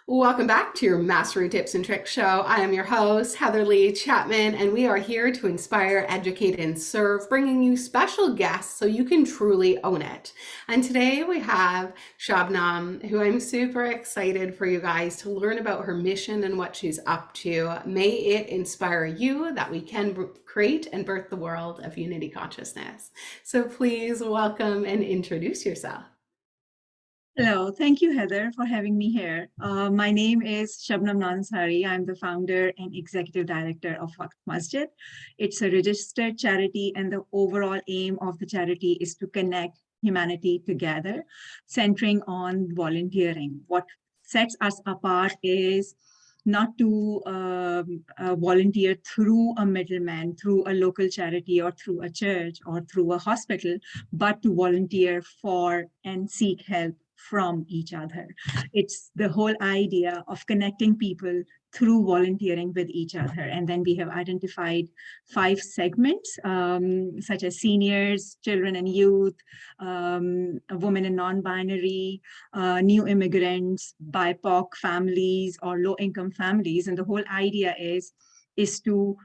Welcome back to your Mastery Tips and Tricks show. I am your host, Heather Lee Chapman, and we are here to inspire, educate, and serve, bringing you special guests so you can truly own it. And today we have Shabnam, who I'm super excited for you guys to learn about her mission and what she's up to. May it inspire you that we can create and birth the world of unity consciousness. So please welcome and introduce yourself. Hello, thank you, Heather, for having me here. My name is Shabnam Naz Ansari. I'm the founder and executive director of WQT Masjid. It's a registered charity, and the overall aim of the charity is to connect humanity together, centering on volunteering. What sets us apart is not to volunteer through a middleman, through a local charity or through a church or through a hospital, but to volunteer for and seek help from each other. It's the whole idea of connecting people through volunteering with each other. And then we have identified 5 segments, such as seniors, children and youth, women and non-binary, new immigrants, BIPOC families or low-income families. And the whole idea is to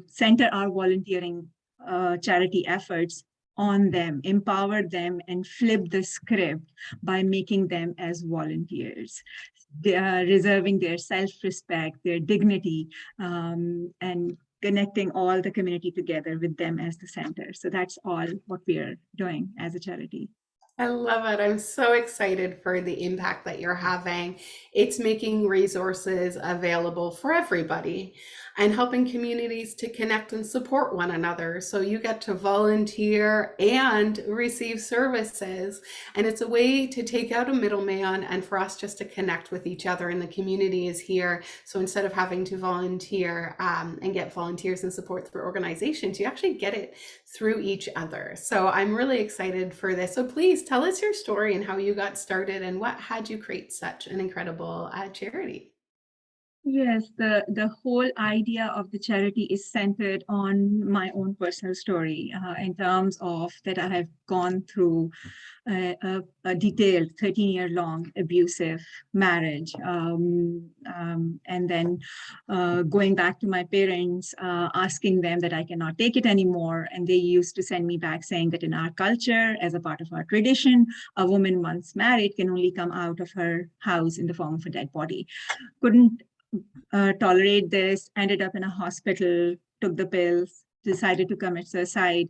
center our volunteering charity efforts on them, empower them, and flip the script by making them as volunteers. They are reserving their self-respect, their dignity, and connecting all the community together with them as the center. So that's all what we are doing as a charity. I love it. I'm so excited for the impact that you're having. It's making resources available for everybody and helping communities to connect and support one another. So you get to volunteer and receive services. And it's a way to take out a middleman and for us just to connect with each other. And the community is here. So instead of having to volunteer and get volunteers and support through organizations, you actually get it through each other. So I'm really excited for this. So please tell us your story and how you got started and what had you create such an incredible charity. Yes, the whole idea of the charity is centered on my own personal story in terms of that I have gone through a detailed 13-year-long abusive marriage. And then going back to my parents, asking them that I cannot take it anymore. And they used to send me back saying that in our culture, as a part of our tradition, a woman once married can only come out of her house in the form of a dead body. Couldn't tolerate this, ended up in a hospital, took the pills, decided to commit suicide.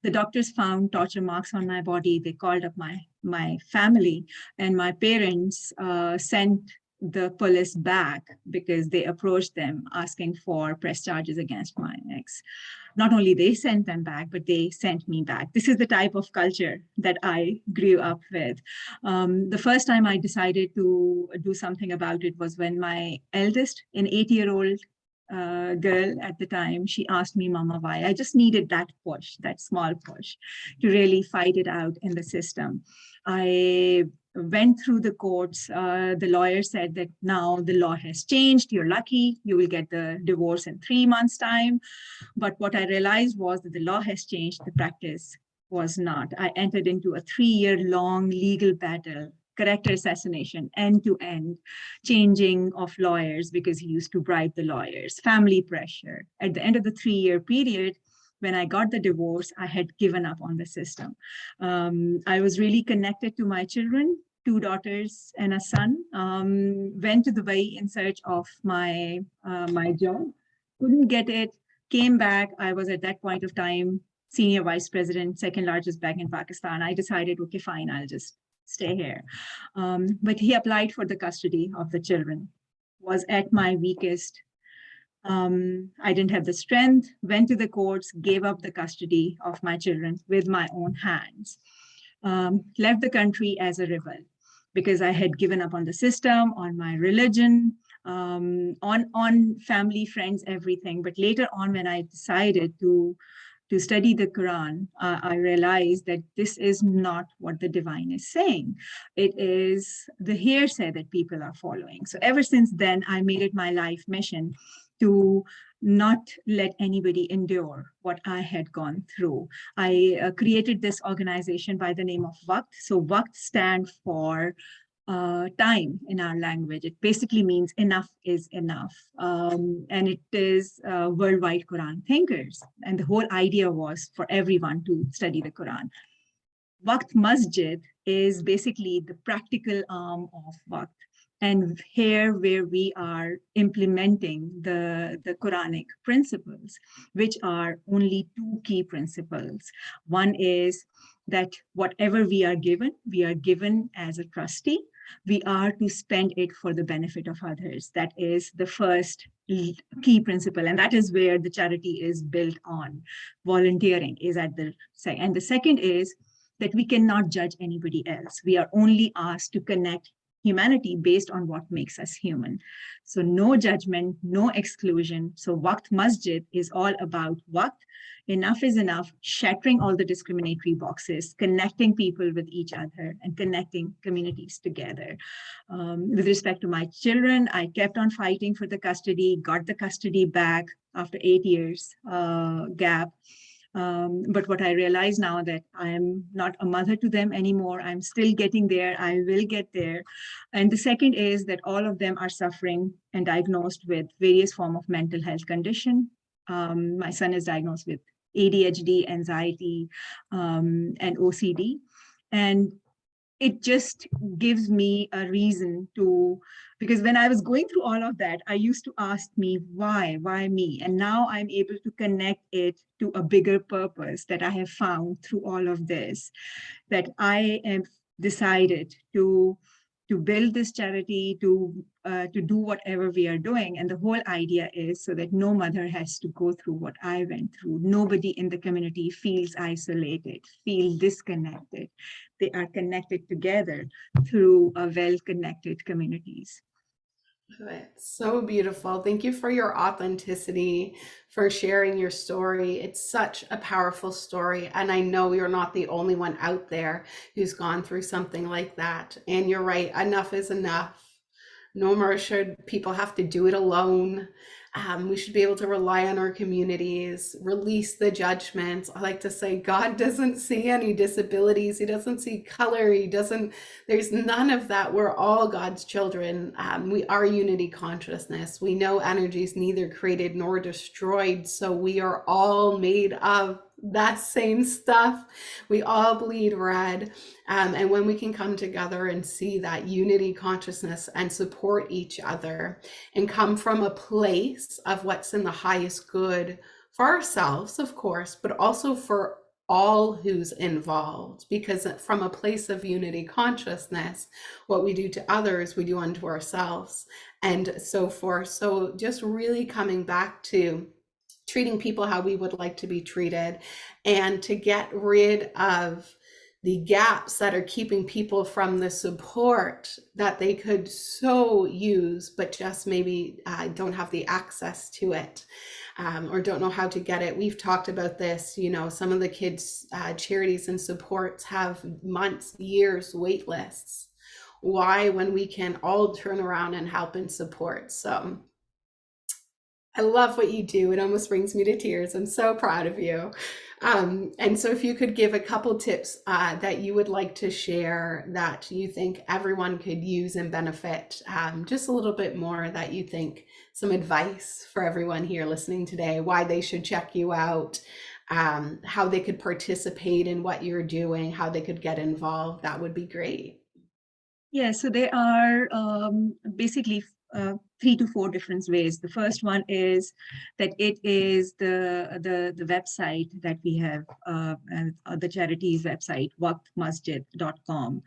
The doctors found torture marks on my body. They called up my family, and my parents sent the police back because they approached them asking for press charges against my ex. Not only they sent them back, but they sent me back. This is the type of culture that I grew up with. The first time I decided to do something about it was when my eldest, an 8-year-old girl at the time, she asked me, Mama, why? I just needed that push, that small push, to really fight it out in the system. I went through the courts. The lawyer said that now the law has changed. You're lucky. You will get the divorce in 3 months' time. But what I realized was that the law has changed. The practice was not. I entered into a 3-year-long legal battle, character assassination, end-to-end, changing of lawyers because he used to bribe the lawyers, family pressure. At the end of the 3-year period, when I got the divorce, I had given up on the system. I was really connected to my children, 2 daughters and a son. Went to Dubai in search of my job, couldn't get it, came back. I was at that point of time senior vice president, 2nd largest bank in Pakistan. I decided, okay, fine, I'll just stay here. But he applied for the custody of the children, was at my weakest. I didn't have the strength, went to the courts, gave up the custody of my children with my own hands, left the country as a rebel because I had given up on the system, on my religion, on family, friends, everything. But later on, when I decided to study the Quran, I realized that this is not what the divine is saying. It is the hearsay that people are following. So ever since then, I made it my life mission to not let anybody endure what I had gone through. I created this organization by the name of WQT. So WQT stands for time in our language. It basically means enough is enough. And it is worldwide Quran thinkers. And the whole idea was for everyone to study the Quran. Waqt Masjid is basically the practical arm of Waqt. And here where we are implementing the Quranic principles, which are only two key principles. One is that whatever we are given as a trustee. We are to spend it for the benefit of others. That is the first key principle. And that is where the charity is built on. Volunteering is at the side. And the second is that we cannot judge anybody else. We are only asked to connect humanity based on what makes us human. So no judgment, no exclusion. So Waqt Masjid is all about Waqt. Enough is enough, shattering all the discriminatory boxes, connecting people with each other and connecting communities together. With respect to my children, I kept on fighting for the custody, got the custody back after 8 years gap. But what I realize now that I am not a mother to them anymore. I'm still getting there. I will get there. And the second is that all of them are suffering and diagnosed with various forms of mental health condition. My son is diagnosed with ADHD, anxiety, and OCD. And it just gives me a reason to, because when I was going through all of that, I used to ask me, why me? And now I'm able to connect it to a bigger purpose that I have found through all of this, that I am decided to build this charity, to do whatever we are doing. And the whole idea is so that no mother has to go through what I went through. Nobody in the community feels isolated, feel disconnected. They are connected together through a well-connected communities. It's so beautiful. Thank you for your authenticity, for sharing your story. It's such a powerful story. And I know you're not the only one out there who's gone through something like that. And you're right, enough is enough. No more should people have to do it alone. We should be able to rely on our communities, release the judgments. I like to say God doesn't see any disabilities. He doesn't see color. There's none of that. We're all God's children. We are unity consciousness. We know energy is neither created nor destroyed. So we are all made of that same stuff. We all bleed red. And when we can come together and see that unity consciousness and support each other and come from a place of what's in the highest good for ourselves, of course, but also for all who's involved, because from a place of unity consciousness, what we do to others, we do unto ourselves, and so forth. So just really coming back to treating people how we would like to be treated, and to get rid of the gaps that are keeping people from the support that they could so use, but just maybe don't have the access to it, or don't know how to get it. We've talked about this, some of the kids' charities and supports have months, years, wait lists. Why, when we can all turn around and help and support? So I love what you do. It almost brings me to tears. I'm so proud of you. And so if you could give a couple tips that you would like to share that you think everyone could use and benefit, just a little bit more, that you think, some advice for everyone here listening today, why they should check you out, how they could participate in what you're doing, how they could get involved, that would be great. Yeah, so there are basically 3 to 4 different ways. The first one is that it is the website that we have, the charity's website, waqtmasjid.com,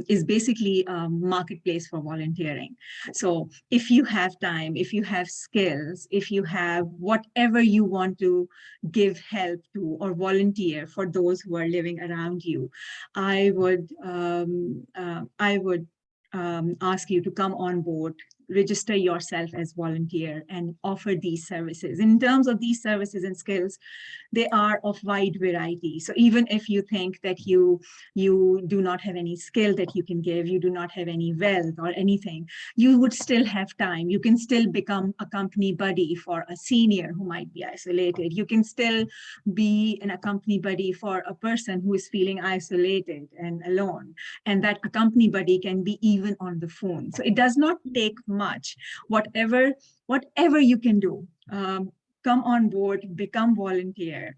is basically a marketplace for volunteering. So if you have time, if you have skills, if you have whatever you want to give help to or volunteer for those who are living around you, I would ask you to come on board register yourself as volunteer and offer these services. In terms of these services and skills, they are of wide variety. So even if you think that you do not have any skill that you can give, you do not have any wealth or anything, you would still have time. You can still become a company buddy for a senior who might be isolated. You can still be an company buddy for a person who is feeling isolated and alone. And that company buddy can be even on the phone. So it does not take much. Whatever you can do, come on board, become volunteer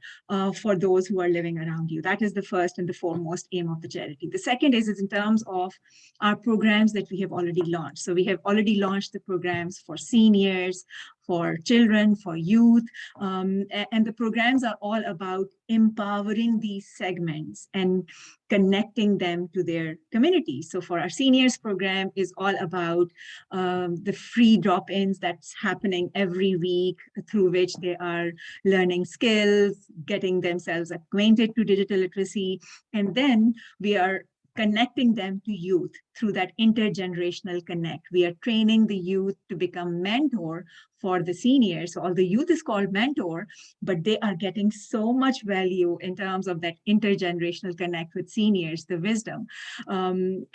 for those who are living around you. That is the first and the foremost aim of the charity. The second is in terms of our programs that we have already launched. So we have already launched the programs for seniors, for children, for youth, and the programs are all about empowering these segments and connecting them to their communities. So for our seniors program is all about the free drop-ins that's happening every week, through which they are learning skills, getting themselves acquainted to digital literacy, and then we are connecting them to youth through that intergenerational connect. We are training the youth to become mentor for the seniors. So all the youth is called mentor, but they are getting so much value in terms of that intergenerational connect with seniors, the wisdom. And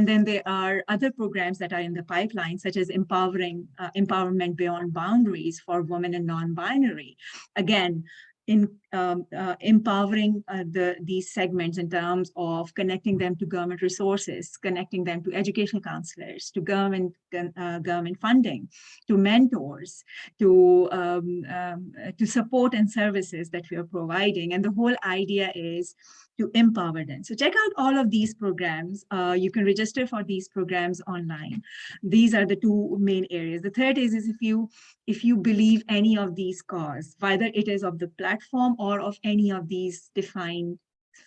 then there are other programs that are in the pipeline, such as empowerment beyond boundaries for women and non-binary. Again, in empowering these segments in terms of connecting them to government resources, connecting them to educational counselors, to government funding, to mentors, to support and services that we are providing. And the whole idea is to empower them. So check out all of these programs. You can register for these programs online. These are the two main areas. The third is if you believe any of these cause, whether it is of the platform or of any of these defined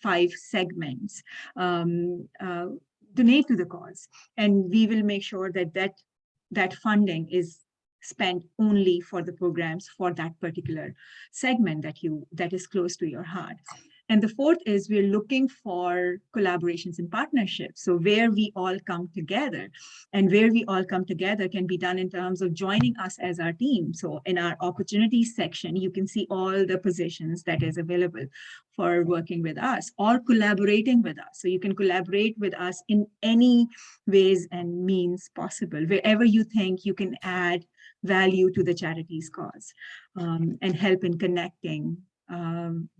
5 segments, donate to the cause. And we will make sure that funding is spent only for the programs for that particular segment that is close to your heart. And the fourth is we're looking for collaborations and partnerships. So where we all come together, and where we all come together can be done in terms of joining us as our team. So in our opportunities section, you can see all the positions that is available for working with us or collaborating with us. So you can collaborate with us in any ways and means possible, wherever you think you can add value to the charity's cause and help in connecting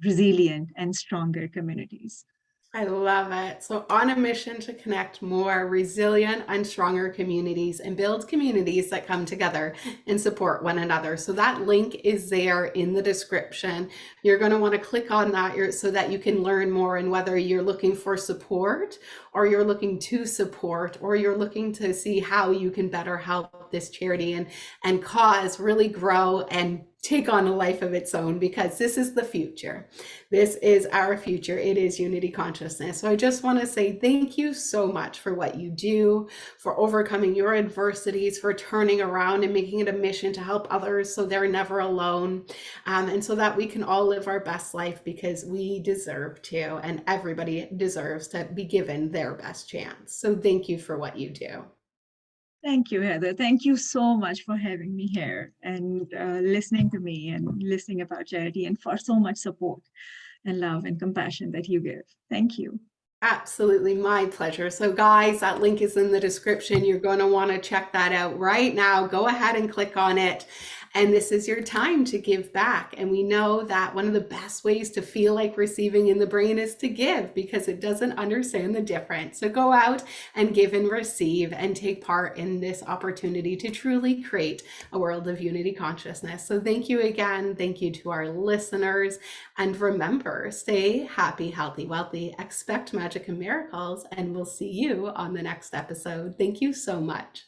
resilient and stronger communities. I love it. So, on a mission to connect more resilient and stronger communities and build communities that come together and support one another. So, that link is there in the description. You're going to want to click on that so that you can learn more, and whether you're looking for support or you're looking to support or you're looking to see how you can better help this charity and cause really grow and take on a life of its own, because this is the future. This is our future. It is unity consciousness. So I just want to say thank you so much for what you do, for overcoming your adversities, for turning around and making it a mission to help others so they're never alone, and so that we can all live our best life, because we deserve to, and everybody deserves to be given their best chance. So thank you for what you do. Thank you, Heather. Thank you so much for having me here and listening to me and listening about charity, and for so much support and love and compassion that you give. Thank you. Absolutely, my pleasure. So guys, that link is in the description. You're going to want to check that out right now. Go ahead and click on it. And this is your time to give back. And we know that one of the best ways to feel like receiving in the brain is to give, because it doesn't understand the difference. So go out and give and receive and take part in this opportunity to truly create a world of unity consciousness. So thank you again. Thank you to our listeners. And remember, stay happy, healthy, wealthy, expect magic and miracles, and we'll see you on the next episode. Thank you so much.